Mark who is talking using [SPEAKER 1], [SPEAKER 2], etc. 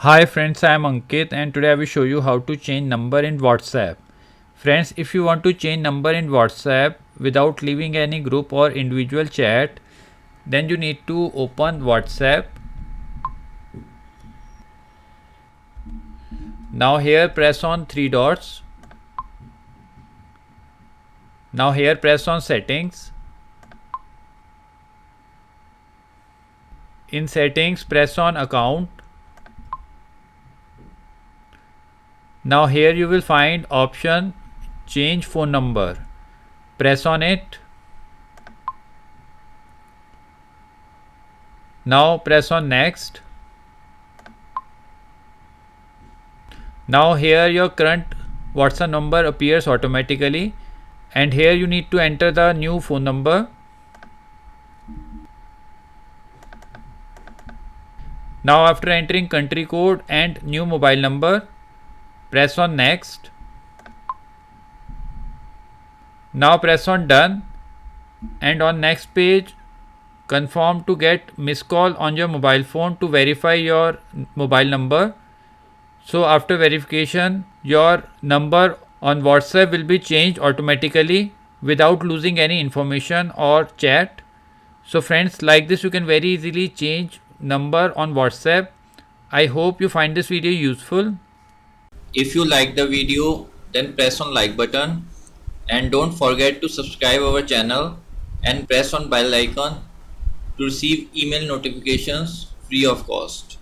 [SPEAKER 1] Hi friends, I am Ankit and today I will show you how to change number in WhatsApp. Friends, if you want to change number in WhatsApp without leaving any group or individual chat, then you need to open WhatsApp. Now here press on three dots. Now here press on settings. In settings press on account. Now here you will find option change phone number. Press on it. Now press on next. Now here your current WhatsApp number appears automatically and here you need to enter the new phone number. Now after entering country code and new mobile number, press on next. Now press on done and on next page confirm to get missed call on your mobile phone to verify your mobile number. So after verification your number on WhatsApp will be changed automatically without losing any information or chat. So friends, like this you can very easily change number on WhatsApp. I hope you find this video useful.
[SPEAKER 2] If you like the video, then press on like button and don't forget to subscribe our channel and press on bell icon to receive email notifications free of cost.